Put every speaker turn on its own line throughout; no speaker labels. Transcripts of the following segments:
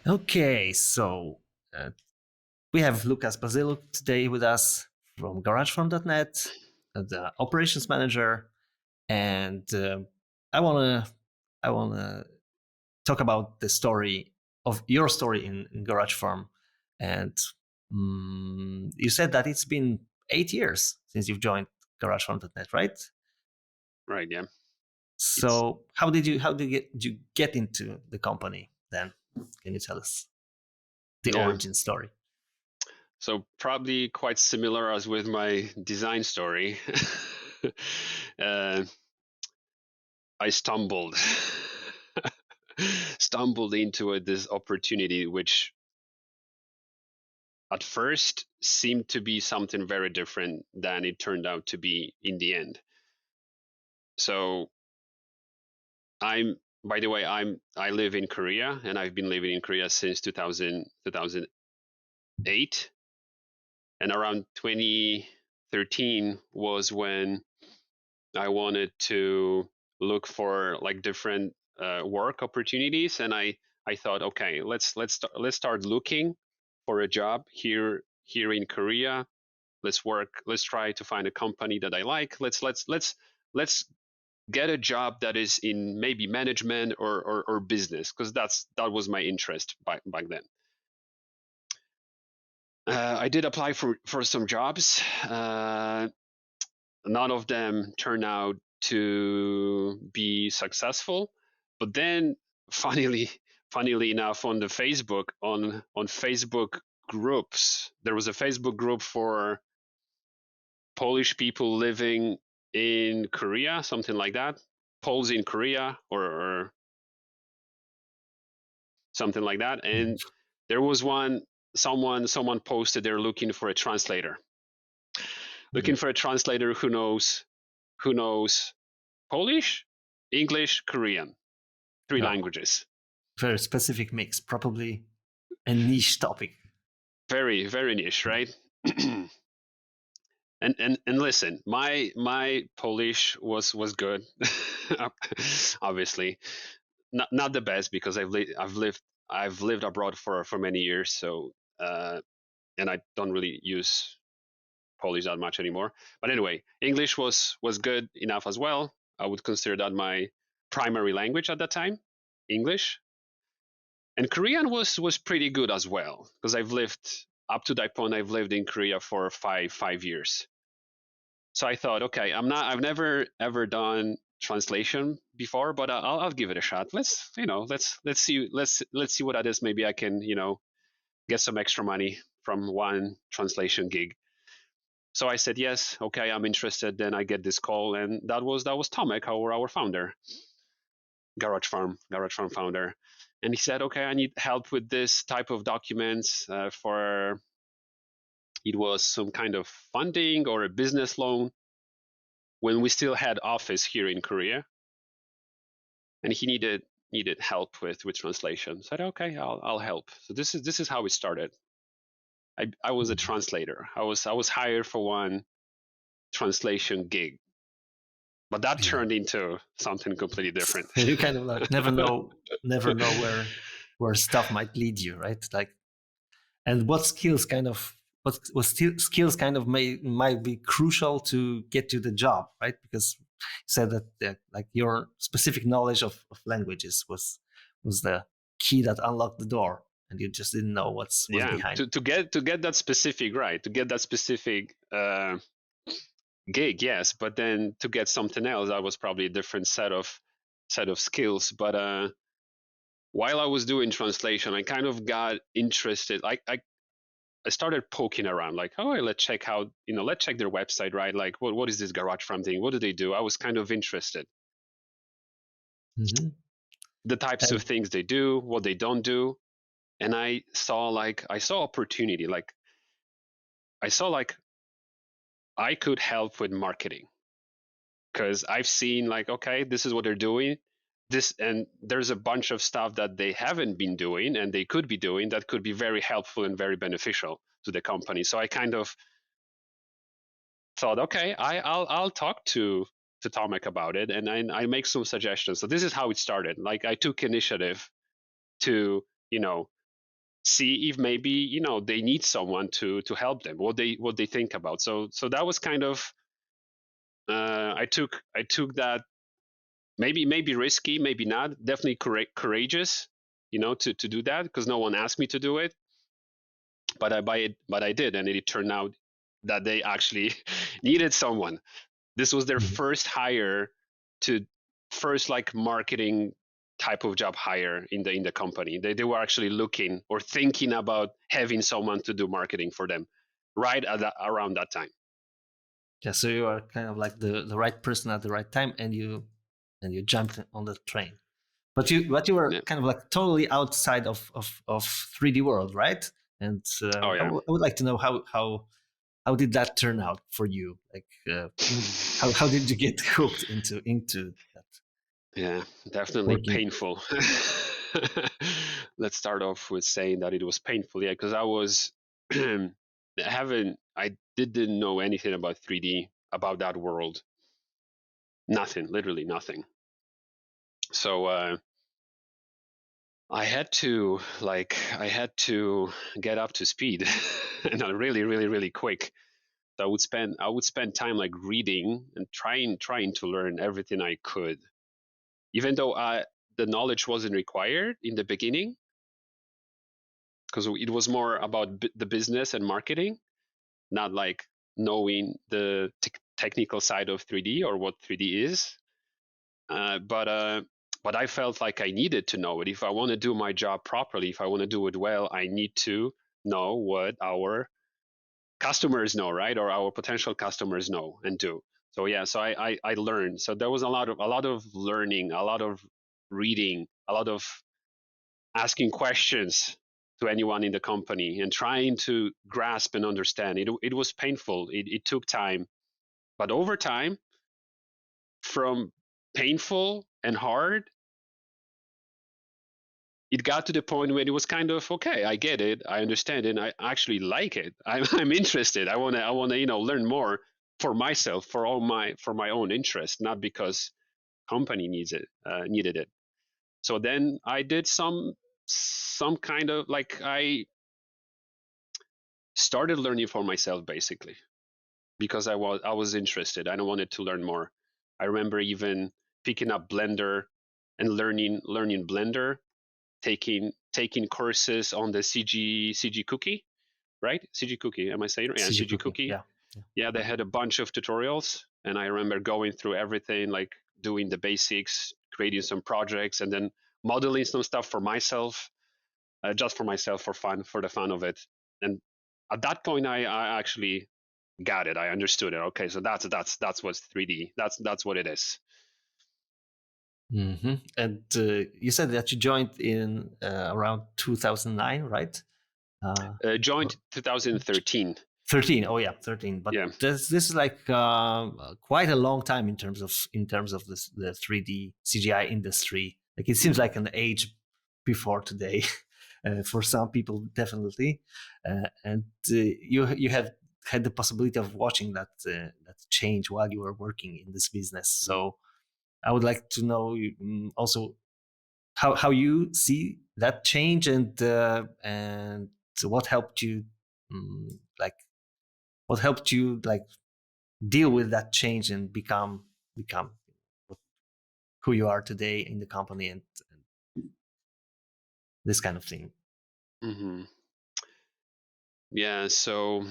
Okay, so uh, we have Lucas Bazyluk today with us from GarageForm.net, the operations manager, and I wanna talk about the story of your story in GarageForm. And you said that it's been 8 years since you've joined GarageForm.net, right?
Right. Yeah. It's
So how did you get into the company then? Can you tell us the
yeah.
origin story?
So probably quite similar as with my design story. uh, I stumbled into this opportunity, which at first seemed to be something very different than it turned out to be in the end. So I'm, by the way, I live in Korea, and I've been living in Korea since 2008. And around 2013 was when I wanted to look for like different work opportunities, and I thought, okay, let's start looking for a job here in Korea. Let's try to find a company that I like. Let's get a job that is in maybe management or business, because that was my interest back then. I did apply for some jobs. None of them turned out to be successful. But then, funnily, funnily enough, on Facebook groups, there was a Facebook group for Polish people living in Korea, something like that, Poles in Korea, or something like that. And there was one, someone posted they're looking for a translator, looking
Mhm.
for a translator who knows Polish, English, Korean, three
No,
languages.
very specific mix, probably a niche topic.
Very, very niche, right? And listen, my Polish was good. Obviously, not the best, because I've lived abroad for many years, so and I don't really use Polish that much anymore. But anyway, English was good enough as well. I would consider that my primary language at that time, English. And Korean was pretty good as well, because I've lived up to that point. I've lived in Korea for five years. So I thought, okay, I've never ever done translation before, but I'll give it a shot. Let's see what that is. Maybe I can get some extra money from one translation gig. So I said yes, okay, I'm interested. Then I get this call, and that was Tomek, our founder, Garage Farm founder, and he said, okay, I need help with this type of documents for it was some kind of funding or a business loan when we still had office here in Korea, and he needed help with translation. So I said, okay, I'll help. So this is how it started. I was a translator. I was hired for one translation gig, but that
Yeah.
turned into something completely different.
You kind of like never know where stuff might lead you, right? Like, and what skills kind of might be crucial to get you the job, right? Because you said that like your specific knowledge of languages was the key that unlocked the door, and you just didn't know what's
Yeah,
behind.
to get that specific, right, to get that specific gig, yes, but then to get something else, that was probably a different set of skills. But while I was doing translation, I kind of got interested. I started poking around, like, oh, let's check their website, right? Like, what is this garage from thing? What do they do? I was kind of interested,
Hmm.
the types of
And
things they do, what they don't do, and I saw opportunity, like I saw like I could help with marketing, because I've seen, like, okay, this is what they're doing. And there's a bunch of stuff that they haven't been doing and they could be doing that could be very helpful and very beneficial to the company. So I kind of thought, okay, I'll talk to Tomek about it, and I make some suggestions. So this is how it started. Like, I took initiative to, you know, see if maybe they need someone to help them, what they think about. So that was kind of, I took that, maybe risky, maybe not, definitely courageous, to do that, because no one asked me to do it, but I did, and it turned out that they actually needed someone. This was their
Mhm.
first hire, to first like marketing type of job hire in the company. They were actually looking or thinking about having someone to do marketing for them right around that time.
Yeah, so you are kind of like the right person at the right time, and you jumped on the train. But you were
Yeah.
kind of like totally outside of 3D world, right? And
Oh
I
yeah.
would like to know how did that turn out for you? Like how did you get hooked into that
Yeah, definitely
working?
painful. Let's start off with saying that it was painful. Yeah, because I didn't know anything about 3D, about that world. Nothing, literally nothing. So I had to get up to speed, and really, really, really quick. So I would spend time like reading and trying to learn everything I could, even though the knowledge wasn't required in the beginning, because it was more about the business and marketing, not like knowing the technical side of 3D or what 3D is. But I felt like I needed to know it. If I want to do my job properly, if I want to do it well, I need to know what our customers know, right? Or our potential customers know and do. So yeah, so I learned. So there was a lot of learning, a lot of reading, a lot of asking questions to anyone in the company and trying to grasp and understand. It was painful. It took time, but over time, from painful and hard, it got to the point where it was kind of okay. I get it. I understand it. And I actually like it. I'm interested. I want to learn more for myself, for my own interest, not because company needed it. So then I did some kind of like, I started learning for myself, basically, because I was interested and I wanted to learn more. I remember even picking up Blender and learning Blender, taking courses on the CG Cookie, right? CG Cookie, am I saying it? Yeah,
CG
CG
cooking?
Cookie.
Yeah, yeah.
Yeah, they had a bunch of tutorials, and I remember going through everything, like doing the basics, creating some projects, and then modeling some stuff for myself, just for myself, for the fun of it. And at that point, I actually got it. I understood it. Okay, so that's what's 3D. That's what it is.
And you said that you joined in around 2009, right?
Joined
Or
2013.
13. Oh yeah, 13. But
Yeah.
this is like quite a long time in terms of this the 3D CGI industry. Like it seems like an age before today. For some people, definitely. And you have had the possibility of watching that change while you were working in this business. So I would like to know also how you see that change, and what helped you like what helped you like deal with that change and become who you are today in the company, and this kind of thing.
Hmm. Yeah. So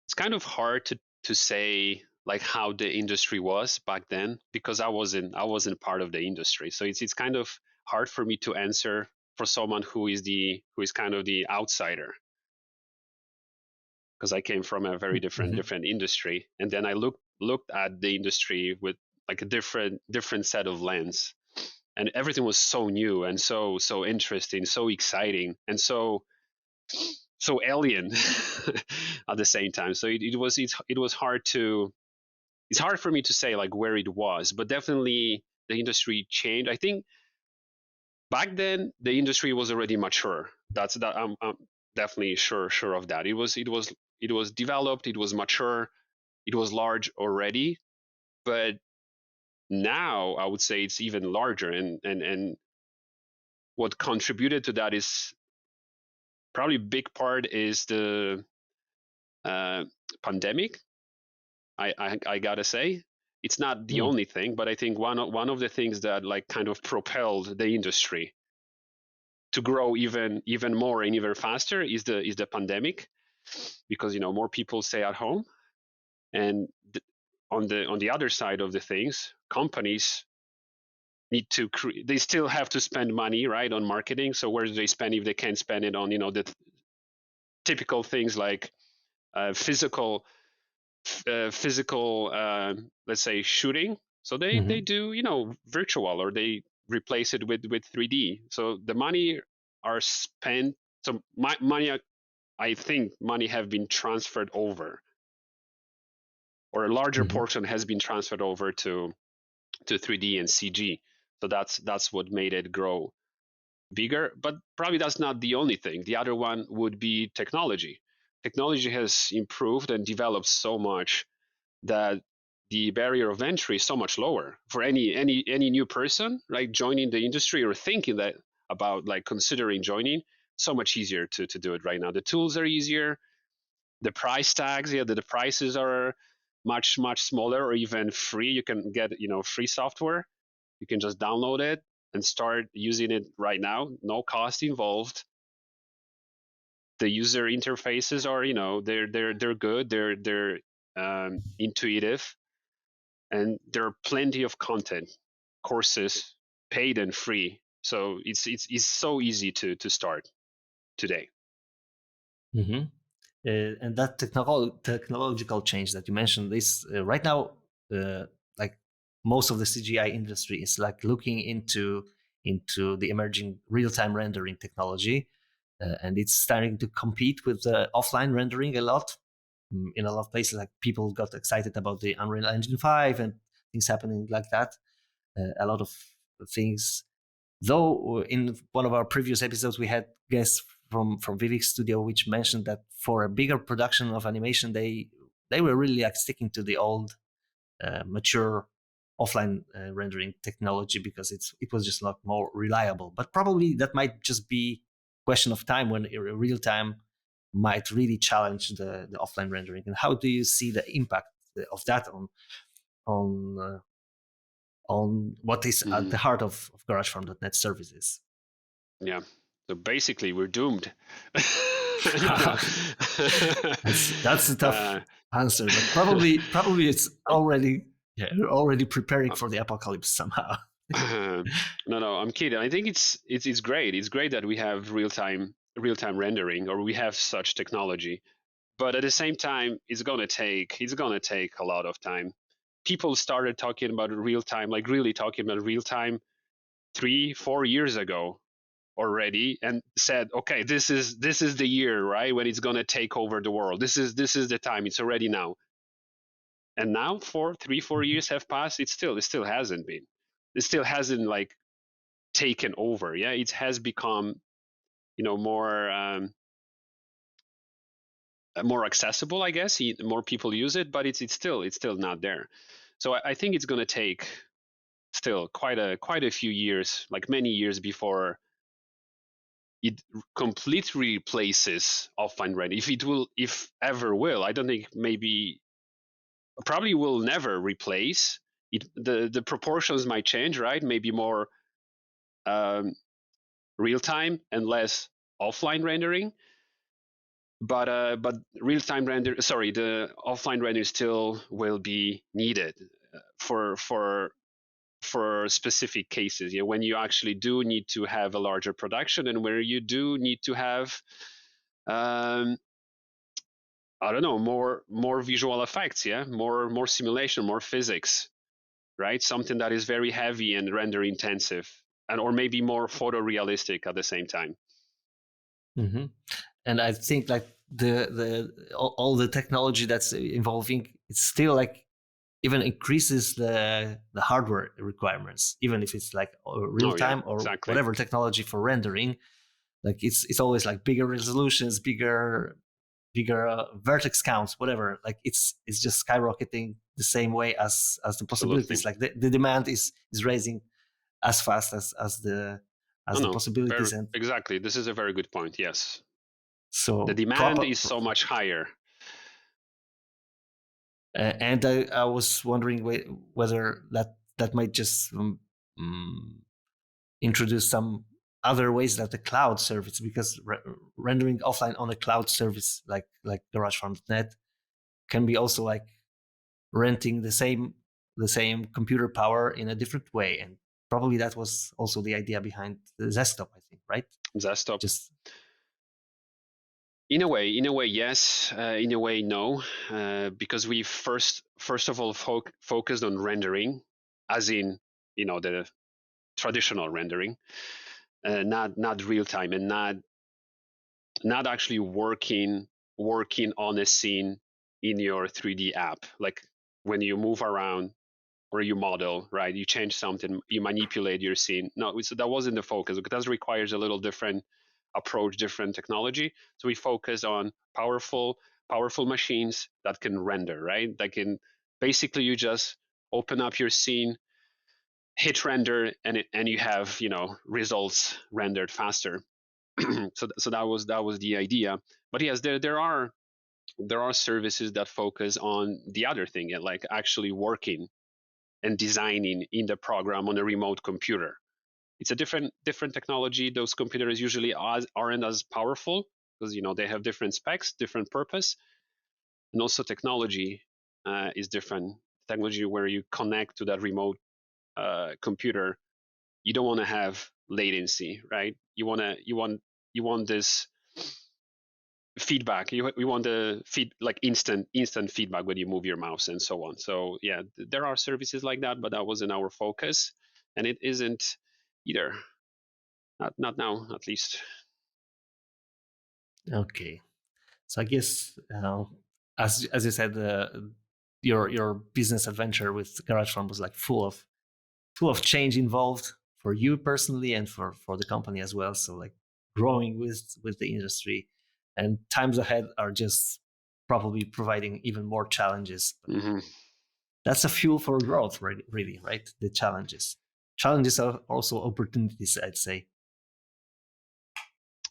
it's kind of hard to say like how the industry was back then, because I wasn't part of the industry. So it's kind of hard for me to answer for someone who is kind of the outsider, because I came from a very different
Mm-hmm.
different industry, and then I looked at the industry with like a different set of lens, and everything was so new and so interesting, so exciting, and so alien at the same time. So it was hard to it's hard for me to say like where it was, but definitely the industry changed. I think back then the industry was already mature. I'm definitely sure of that. It was developed, it was mature, it was large already, but now I would say it's even larger, and what contributed to that is probably big part is the uh, pandemic. I gotta say, it's not the
Mm.
only thing, but I think one of the things that like kind of propelled the industry to grow even more and even faster is the pandemic, because more people stay at home, and on the other side of the things, companies they still have to spend money, right, on marketing. So where do they spend if they can't spend it on the typical things like physical let's say shooting. So they
Hmm.
do virtual, or they replace it with 3D. So the money are spent. So I think money have been transferred over, or a larger
Hmm.
portion has been transferred over to 3D and CG. So that's what made it grow bigger. But probably that's not the only thing. The other one would be technology. Technology has improved and developed so much that the barrier of entry is so much lower for any new person, like joining the industry or thinking that about like considering joining. So much easier to do it right now. The tools are easier. The price tags, yeah, the prices are much smaller, or even free. You can get free software. You can just download it and start using it right now. No cost involved. The user interfaces are they're good. They're intuitive, and there are plenty of content, courses, paid and free. So it's so easy to start today.
Hmm. And that technological change that you mentioned is right now, uh, like most of the CGI industry is like looking into the emerging real-time rendering technology, and it's starting to compete with offline rendering a lot. In a lot of places, like people got excited about the Unreal Engine 5 and things happening like that. A lot of things. Though in one of our previous episodes, we had guests from Vivek Studio, which mentioned that for a bigger production of animation, they were really like sticking to the old, mature offline rendering technology because it was just not more reliable. But probably that might just be a question of time when real time might really challenge the offline rendering. And how do you see the impact of that on what is at
Hmm.
the heart of GarageFarm.net services?
Yeah. So basically, we're doomed. No.
That's a tough
uh,
answer, but probably it's already, yeah, you're already preparing for the apocalypse somehow.
no, I'm kidding. I think it's great. It's great that we have real time rendering, or we have such technology. But at the same time, it's gonna take a lot of time. People started talking about real time, like really talking about real time 3-4 years ago already, and said, okay, this is the year, right, when it's gonna take over the world. This is the time. It's already now. And now, 4 3 4 years have passed. It still hasn't been. It still hasn't like taken over. Yeah, it has become more accessible, I guess. More people use it, but it's still not there. So I think it's going to take still quite a few years, like many years, before it completely replaces offline rendering. If ever will, I don't think, maybe, probably will never replace it. The proportions might change, right? Maybe more um, real time and less offline rendering. But the offline render still will be needed for specific cases. When you actually do need to have a larger production, and where you do need to have, um, I don't know, more visual effects. Yeah, more simulation, more physics, right? Something that is very heavy and render intensive, and or maybe more photorealistic at the same time.
Hmm. And I think like all the technology that's evolving, it's still like even increases the hardware requirements, even if it's like real
Oh yeah,
time or
exactly.
whatever technology for rendering. Like it's always like bigger resolutions, bigger vertex counts, whatever. Like it's just skyrocketing the same way as the
Absolutely.
possibilities. Like the demand is raising as fast as
No,
the
no, very
possibilities. And
exactly. This is a very good point. Yes. The
So
demand
proper,
is so much higher.
and I was wondering whether that might just mm, introduce some other ways that the cloud service, because rendering offline on a cloud service like GarageFarm.net can be also like renting the same computer power in a different way, and probably that was also the idea behind the desktop, I think, right?
Desktop.
Just
In a way, yes. In a way, no. Because we first of all focused on rendering, as in the traditional rendering, not real time, and not actually working on a scene in your 3D app. Like when you move around or you model, right? You change something, you manipulate your scene. No, so that wasn't the focus, because that requires a little different approach, different technology. So we focus on powerful machines that can render, right? That can basically, you just open up your scene, hit render, and you have results rendered faster. So that was the idea. But yes, there are services that focus on the other thing, like actually working and designing in the program on a remote computer. It's a different technology. Those computers usually aren't as powerful, because they have different specs, different purpose, and also technology is different. Technology where you connect to that remote computer, you don't want to have latency, right? You want this feedback. You want the like instant feedback when you move your mouse and so on. So yeah, there are services like that, but that wasn't our focus, and it isn't either. Not now, at least.
okay. So I guess as you said, your business adventure with GarageFarm was like full of change involved for you personally and for the company as well. So like growing with the industry, and times ahead are just probably providing even more challenges. But
Hmm.
that's a fuel for growth, really, right? The challenges are also opportunities, I'd say.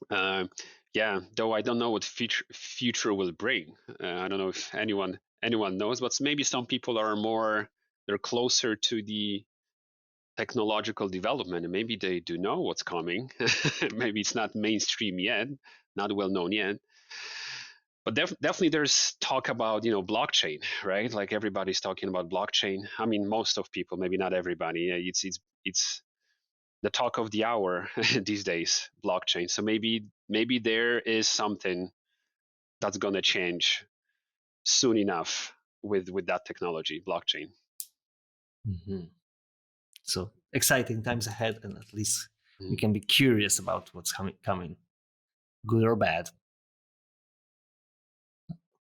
Uh, yeah, though I don't know what future will bring. I don't know if anyone knows, but maybe some people they're closer to the technological development, and maybe they do know what's coming. Maybe it's not mainstream yet, not well known yet. But definitely there's talk about blockchain, right? Like everybody's talking about blockchain. I mean, most of people, maybe not everybody. It's the talk of the hour these days, blockchain. So maybe there is something that's going to change soon enough with that technology, blockchain.
Mm-hmm. So exciting times ahead, and at least we
Mm.
can be curious about what's coming, good or bad.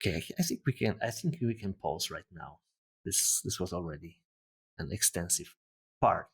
Okay, I think we can pause right now. This was already an extensive part.